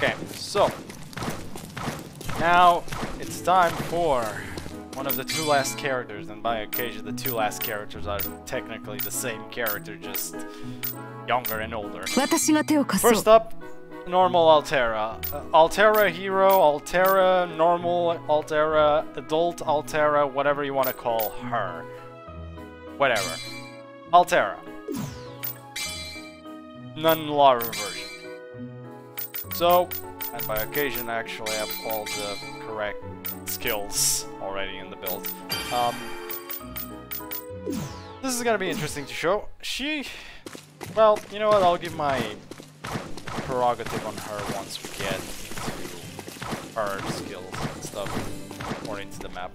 Okay, so now it's time for one of the two last characters, and by occasion the two last characters are technically the same character, just younger and older. First up, normal Altera. Altera hero, Altera normal, Altera adult, Altera whatever you want to call her. Whatever. Altera. Non-law version. So, and by occasion I actually have all the correct skills already in the build. This is gonna be interesting to show. Well, you know what, I'll give my prerogative on her once we get into her skills and stuff, according to the map.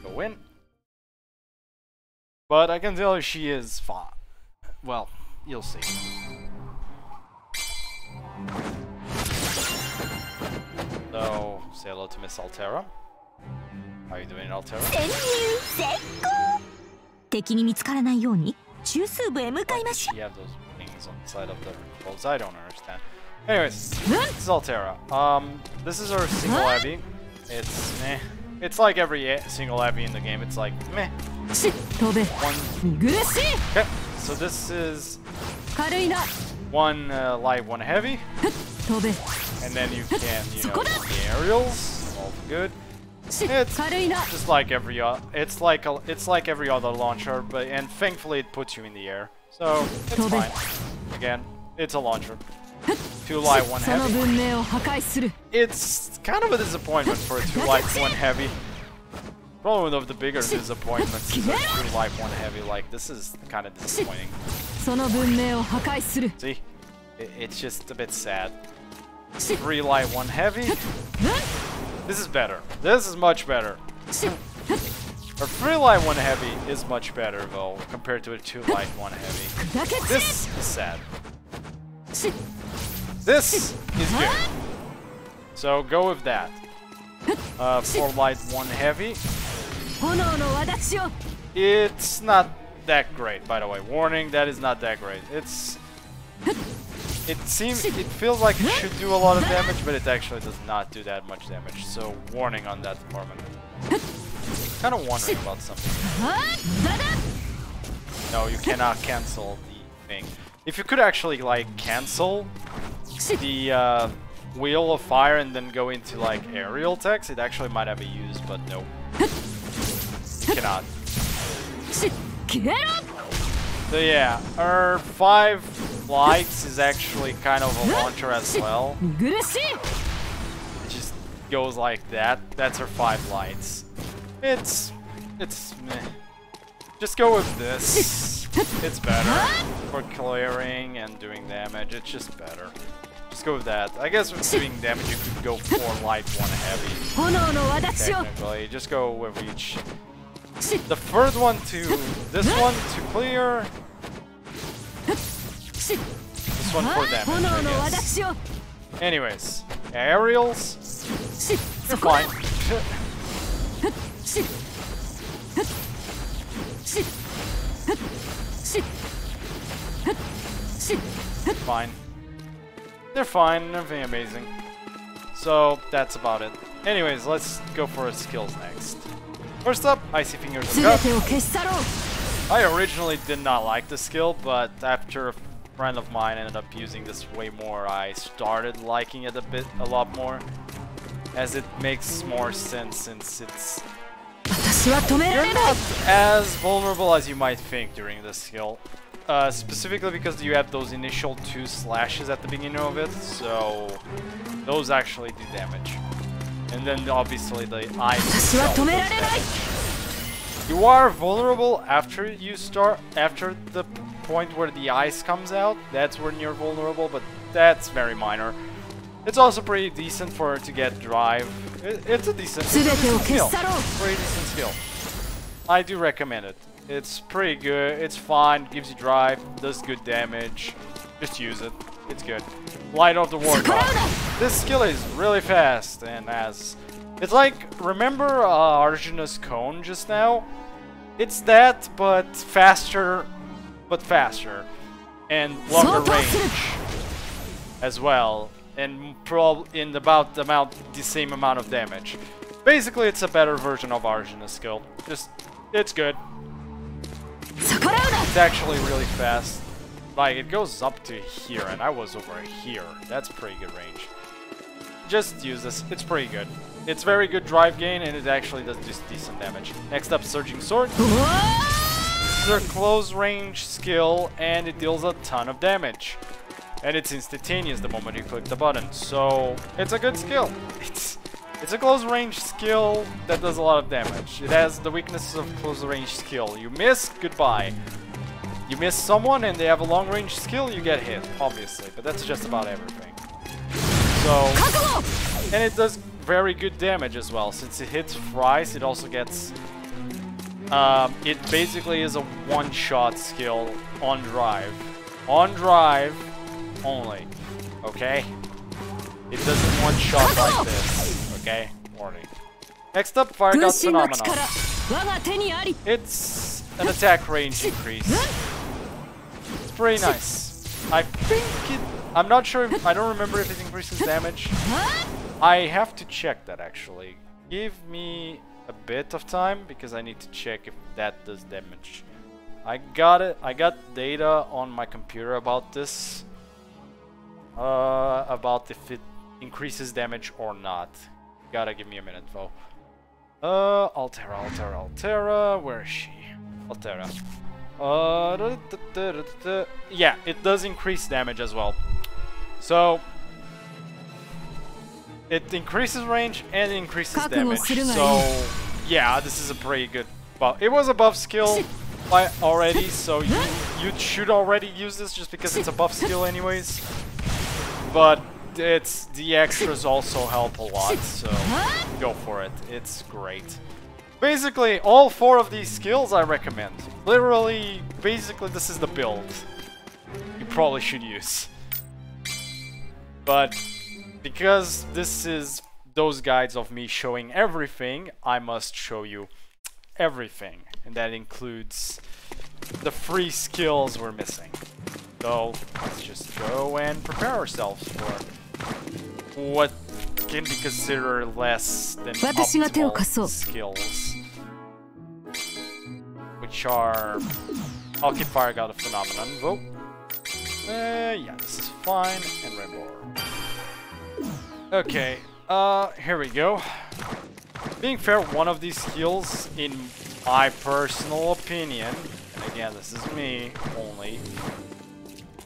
Go in. But I can tell you she is fine. Well, you'll see. So, say hello to Miss Altera. How are you doing, Altera? She has those wings on the side of the clothes. I don't understand. Anyways, this is Altera. This is her single heavy. It's meh. It's like every single heavy in the game. It's like meh. Okay, so this is one light, one heavy. And then you can, you know, the aerials, all good. It's just like every it's like every other launcher, but thankfully it puts you in the air, so it's fine. Again, it's a launcher. 2 light, 1 heavy. It's kind of a disappointment for a 2 light, 1 heavy. Probably one of the bigger disappointments is a 2 light, 1 heavy. Like, this is kind of disappointing. See, it's just a bit sad. 3 light, 1 heavy. This is better. This is much better. A 3 light, 1 heavy is much better though, compared to a 2 light, 1 heavy. This is sad. This is good. So go with that. 4 light, 1 heavy. It's not that great, by the way. Warning, that is not that great. It feels like it should do a lot of damage, but it actually does not do that much damage. So warning on that department. Kind of wondering about something. No, you cannot cancel the thing. If you could actually like cancel the wheel of fire and then go into like aerial text, it actually might have a use, but no. You cannot. So yeah, her 5 lights is actually kind of a launcher as well. It just goes like that. That's her 5 lights. It's meh. Just go with this. It's better for clearing and doing damage. It's just better. Just go with that. I guess with doing damage you could go 4 light, 1 heavy. Technically, just go with each. The first one to this one to clear. This one for damage, I guess. Anyways, aerials. You're fine. Fine. They're fine, nothing amazing. So that's about it. Anyways, let's go for skills next. First up, Icy Fingers of God. I originally did not like the skill, but after a friend of mine ended up using this way more, I started liking it a lot more. As it makes more sense since it's... You're not as vulnerable as you might think during this skill. Specifically because you have those initial 2 slashes at the beginning of it, so those actually do damage. And then obviously the ice itself does damage. You are vulnerable after the point where the ice comes out. That's when you're vulnerable, but that's very minor. It's also pretty decent for her to get drive. It's a decent skill. Pretty decent skill. I do recommend it. It's pretty good. It's fine. Gives you drive. Does good damage. Just use it. It's good. Light of the War God. This skill is really fast and it's like, remember Arjuna's cone just now? It's that, but faster and longer range. as well, and in about the same amount of damage. Basically, it's a better version of Arjuna's skill. It's good. It's actually really fast. Like, it goes up to here, and I was over here. That's pretty good range. Just use this. It's pretty good. It's very good drive gain, and it actually does just decent damage. Next up, Surging Sword. This is a close range skill, and it deals a ton of damage. And it's instantaneous the moment you click the button, so it's a good skill. It's a close range skill that does a lot of damage. It has the weaknesses of close range skill. You miss, goodbye. You miss someone and they have a long range skill, you get hit, obviously, but that's just about everything. So, and it does very good damage as well. Since it hits thrice, it also gets, it basically is a one-shot skill on drive. On drive only, okay? It doesn't one-shot like this, okay? Warning. Next up, Fire God Phenomenon. It's an attack range increase. It's pretty nice. I think it... I'm not sure if... I don't remember if it increases damage. I have to check that, actually. Give me a bit of time, because I need to check if that does damage. I got it. I got data on my computer about this. About if it increases damage or not. Gotta give me a minute, though. Altera. Where is she? Altera. Yeah, it does increase damage as well. So it increases range and increases damage. So yeah, this is a pretty good buff. It was a buff skill already, so you should already use this just because it's a buff skill anyways. But the extras also help a lot, so go for it. It's great. Basically, all 4 of these skills I recommend. Literally, basically, this is the build you probably should use. But because this is those guides of me showing everything, I must show you everything. And that includes the free skills we're missing. So let's just go and prepare ourselves for what can be considered less than optimal skills, which are... I'll keep Fire God of Phenomenon, vote. Yeah, this is fine, and Rainbow. Okay, here we go. Being fair, one of these skills, in my personal opinion, and again, this is me only,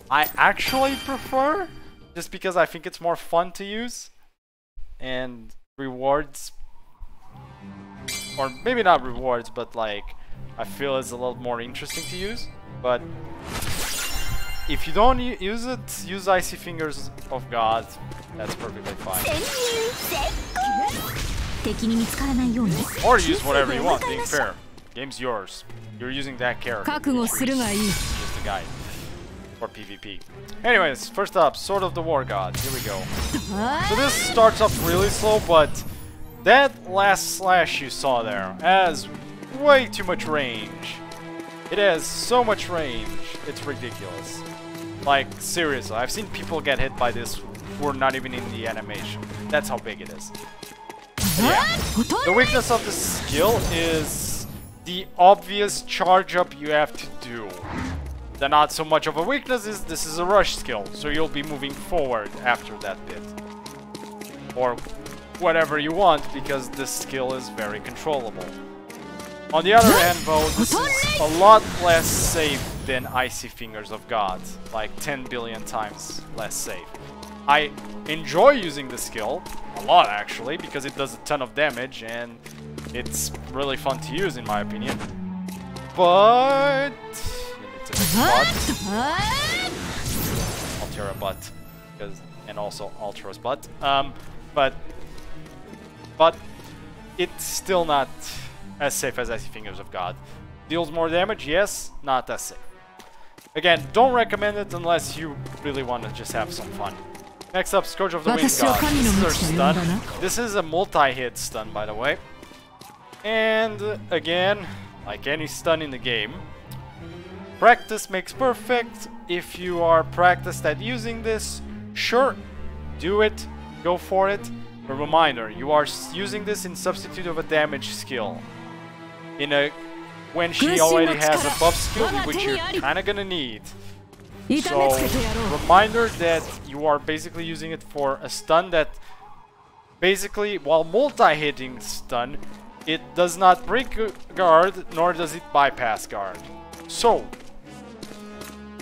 I actually prefer, just because I think it's more fun to use, and rewards, or maybe not rewards, but like, I feel it's a little more interesting to use. But if you don't use it, use Icy Fingers of God, that's perfectly fine. Or use whatever you want, being fair. Game's yours. You're using that character. Use the guide. For PvP. Anyways, first up, Sword of the War God. Here we go. So this starts off really slow, but that last slash you saw there has way too much range. It has so much range, it's ridiculous. Like, seriously, I've seen people get hit by this who are not even in the animation. That's how big it is. Yeah. The weakness of the skill is the obvious charge up you have to do. The not so much of a weakness is this is a rush skill, so you'll be moving forward after that bit. Or whatever you want, because this skill is very controllable. On the other hand, though, this is a lot less safe than Icy Fingers of God. Like 10 billion times less safe. I enjoy using this skill, a lot actually, because it does a ton of damage and it's really fun to use in my opinion. But... it's a big butt. Altera butt. And also Altera's butt. But it's still not as safe as Icy Fingers of God. Deals more damage, yes, not as safe. Again, don't recommend it unless you really want to just have some fun. Next up, Scourge of the Wind God. This is our stun. This is a multi-hit stun, by the way. And again, like any stun in the game, practice makes perfect. If you are practiced at using this, sure, do it, go for it. A reminder, you are using this in substitute of a damage skill. When she already has a buff skill, which you're kinda gonna need. So, reminder that you are basically using it for a stun that basically, while multi-hitting stun, it does not break guard, nor does it bypass guard. So,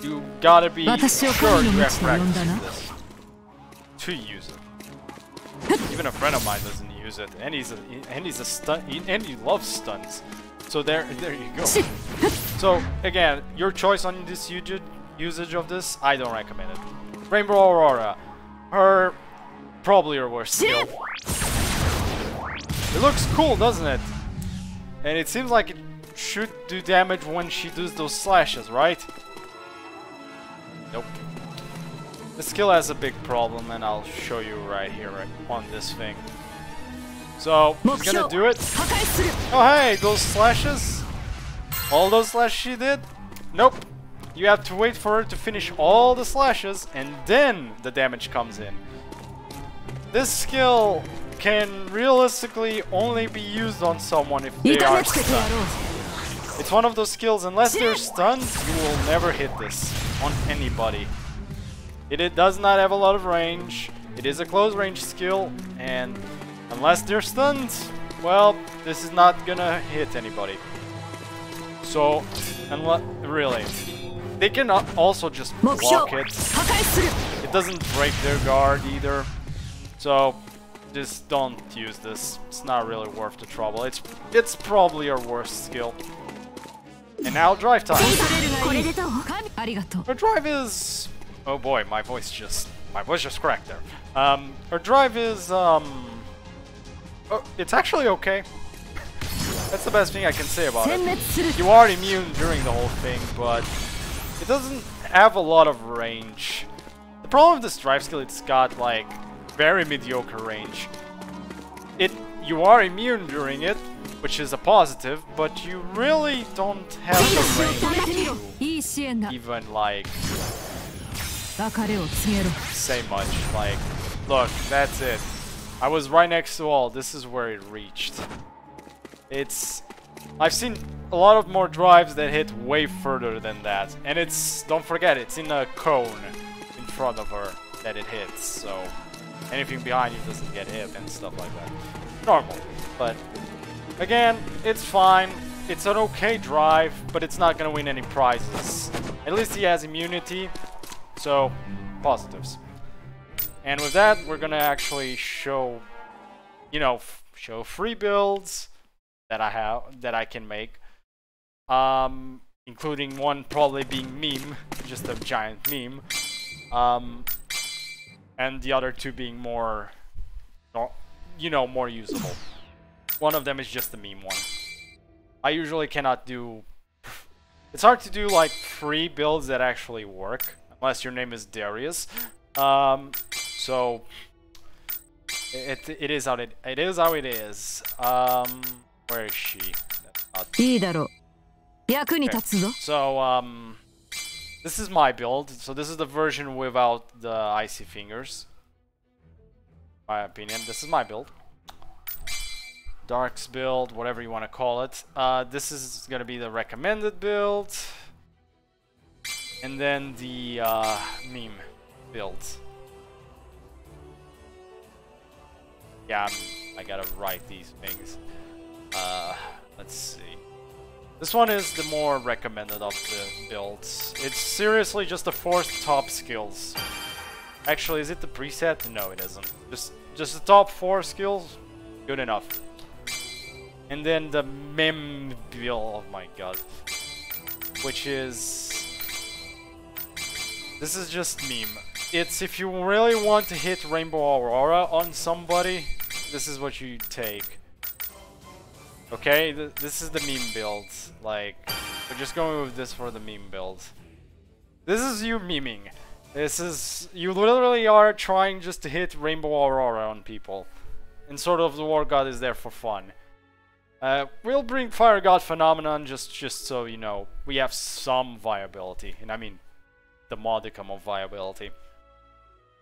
you gotta be sure you have practiced this to use it. Even a friend of mine doesn't use it, and he's a stun, and he loves stuns. So there you go. So again, your choice on this usage of this, I don't recommend it. Rainbow Aurora, probably her worst skill. It looks cool, doesn't it? And it seems like it should do damage when she does those slashes, right? Nope. The skill has a big problem, and I'll show you right here, right on this thing. So, she's gonna do it. Oh hey, those slashes? All those slashes she did? Nope. You have to wait for her to finish all the slashes, and then the damage comes in. This skill can realistically only be used on someone if they are stunned. It's one of those skills, unless they're stunned, you will never hit this on anybody. It does not have a lot of range, it is a close range skill, and unless they're stunned, well, this is not gonna hit anybody. So, really, they can also just block it. It doesn't break their guard either. So, just don't use this. It's not really worth the trouble. It's probably our worst skill. And now drive time. Her drive is... Oh boy, my voice just cracked there. Her drive is it's actually okay. That's the best thing I can say about it. You are immune during the whole thing, but it doesn't have a lot of range. The problem with this drive skill, it's got like very mediocre range. You are immune during it, which is a positive, but you really don't have the range to even like say much. Like, look, that's it. I was right next to all. This is where it reached. I've seen a lot of more drives that hit way further than that, and don't forget, it's in a cone in front of her that it hits. So anything behind you doesn't get hit and stuff like that. Normal, but again, it's fine. It's an okay drive, but it's not gonna win any prizes. At least he has immunity, so positives. And with that, we're gonna actually show, show free builds that I can make, including one probably being meme, just a giant meme, and the other two being more, more usable. One of them is just the meme one. I usually cannot do. It's hard to do like free builds that actually work, unless your name is Darius. So it is how it is. Where is she? Okay. So this is my build. So this is the version without the icy fingers. My opinion. This is my build. Dark's build, whatever you want to call it. This is gonna be the recommended build, and then the meme build. Yeah, I gotta write these things. Let's see. This one is the more recommended of the builds. It's seriously just the 4 top skills. Actually, is it the preset? No, it isn't. Just the top 4 skills, good enough. And then the meme build, oh my god. Which is... This is just meme. It's if you really want to hit Rainbow Aurora on somebody, this is what you take. Okay, this is the meme build. Like, we're just going with this for the meme build. This is you memeing. This is... You literally are trying just to hit Rainbow Aurora on people. And sort of the War God is there for fun. We'll bring Fire God Phenomenon just so you know we have some viability, and I mean the modicum of viability.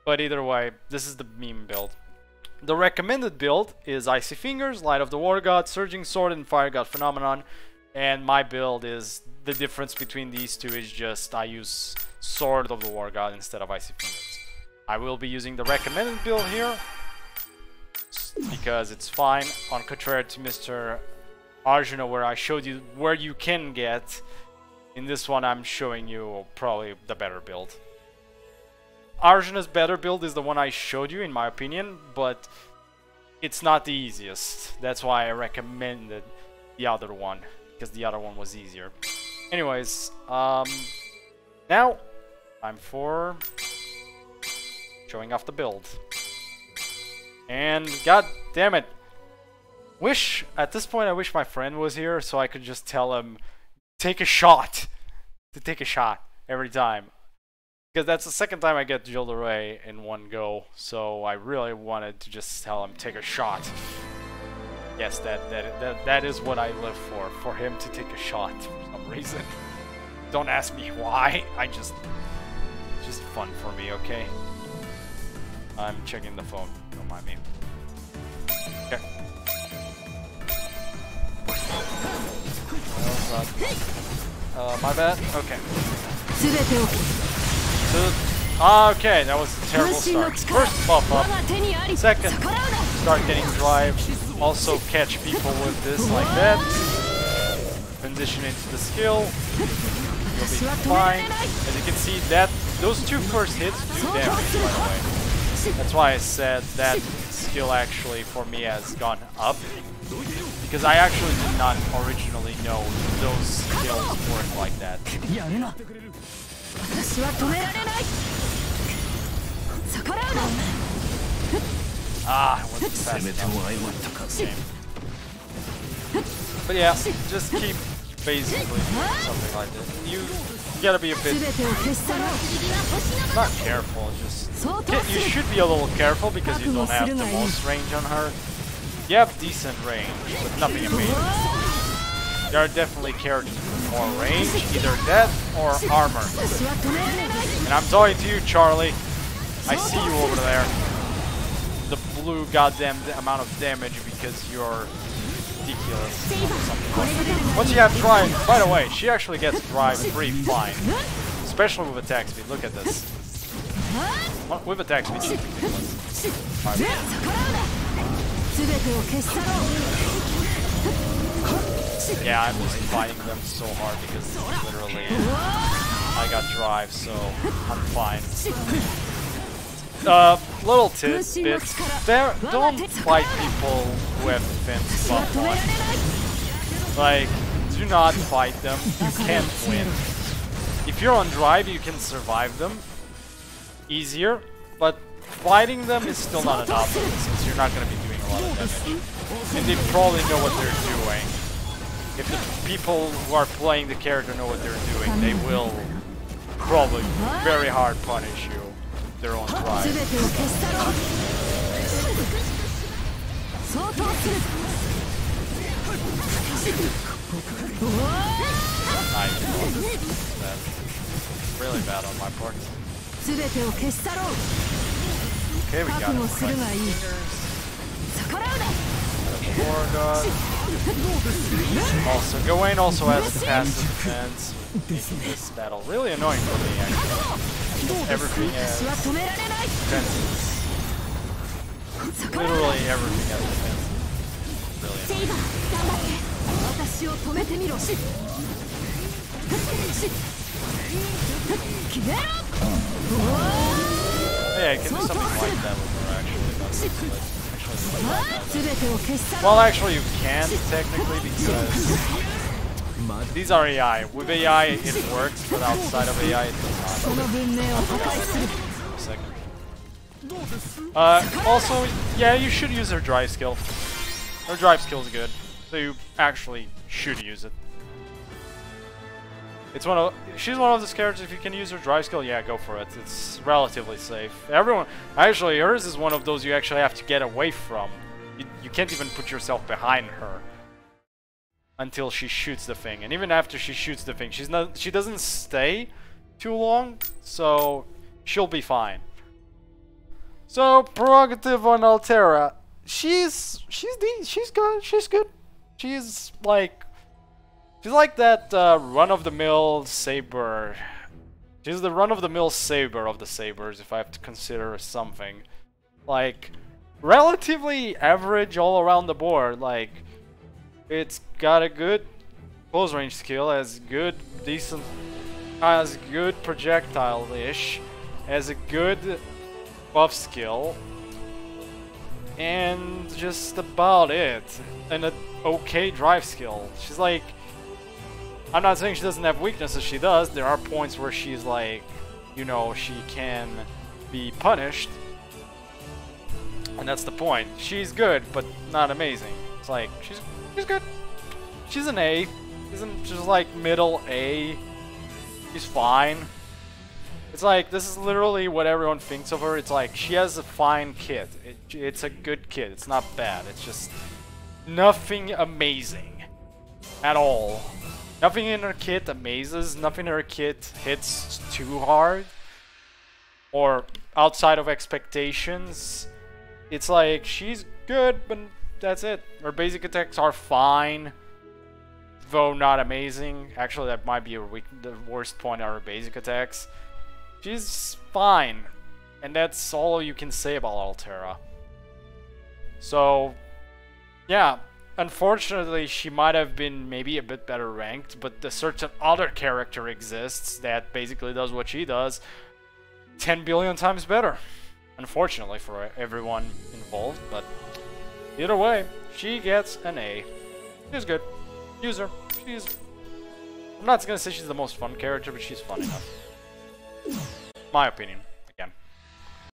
But either way, this is the meme build. The recommended build is Icy Fingers, Light of the War God, Surging Sword, and Fire God Phenomenon. And my build is, the difference between these two is just I use Sword of the War God instead of Icy Fingers. I will be using the recommended build here because it's fine, on contrary to Mr. Arjuna, where I showed you where you can get. In this one I'm showing you probably the better build. Arjuna's better build is the one I showed you in my opinion, but it's not the easiest. That's why I recommended the other one, because the other one was easier. Anyways, now time for showing off the build. And god damn it, at this point I wish my friend was here so I could just tell him take a shot every time. Because that's the second time I get Gilderay in one go, so I really wanted to just tell him take a shot. Yes, that is what I live for him to take a shot for some reason. Don't ask me why, it's just fun for me, okay? I'm checking the phone, don't mind me. Okay. My bad? Okay. Okay, that was a terrible start. First buff up, second, start getting drive, also catch people with this like that, transition into the skill, you'll be fine. As you can see, those two first hits do damage, by the way. That's why I said that skill actually for me has gone up, because I actually did not originally know those skills work like that. I wasn't fast enough. Game. But yeah, just keep basically doing something like that. You gotta be a bit not careful, you should be a little careful because you don't have the most range on her. You have decent range, but nothing amazing. There are definitely characters with more range, either that or armor. And I'm talking to you, Charlie. I see you over there. The blue goddamn amount of damage because you're ridiculous. Once you have drive, by the way, she actually gets drive free fine. Especially with attack speed. Look at this. With attack speed, she's ridiculous. Yeah, I'm just fighting them so hard because literally I got drive, so I'm fine. Little tidbits. Don't fight people who have defense buff on. Like, do not fight them. You can't win. If you're on drive, you can survive them easier, but fighting them is still not enough since you're not going to be doing a lot of damage. And they probably know what they're doing. If the people who are playing the character know what they're doing, they will probably very hard punish you with their own drive. That's really bad on my part. Okay, we got it. War God. Also, Gawain also has passive defense, making this battle really annoying for me, actually. Everything has defenses. Literally everything has defense. Really yeah, I can do something like that with her, actually. Well, actually you can technically because these are AI. With AI it works, but outside of AI it does not. Also, yeah, you should use her drive skill. Her drive skill is good, so you actually should use it. She's one of those characters, if you can use her drive skill, yeah, go for it. It's relatively safe. Actually, hers is one of those you actually have to get away from. You can't even put yourself behind her until she shoots the thing. And even after she shoots the thing, she doesn't stay too long, so she'll be fine. So prerogative on Altera. She's good. She's good. She's like that run-of-the-mill saber. She's the run-of-the-mill saber of the sabers, if I have to consider something. Like, relatively average all around the board. Like, it's got a good close range skill, has good projectile-ish, has a good buff skill, and just about it. And an okay drive skill. She's like, I'm not saying she doesn't have weaknesses, she does. There are points where she's like, you know, she can be punished. And that's the point. She's good, but not amazing. It's like, she's good. She's an A. She's like middle A. She's fine. It's like, this is literally what everyone thinks of her. It's like, she has a fine kit. It's a good kit. It's not bad. It's just nothing amazing at all. Nothing in her kit amazes. Nothing in her kit hits too hard or outside of expectations. It's like, she's good, but that's it. Her basic attacks are fine, though not amazing. Actually, that might be the worst point of her basic attacks. She's fine, and that's all you can say about Altera. So, yeah, unfortunately, she might have been maybe a bit better ranked, but a certain other character exists that basically does what she does 10 billion times better. Unfortunately for everyone involved, but either way, she gets an A. She's good. Use her. I'm not gonna say she's the most fun character, but she's fun enough. My opinion.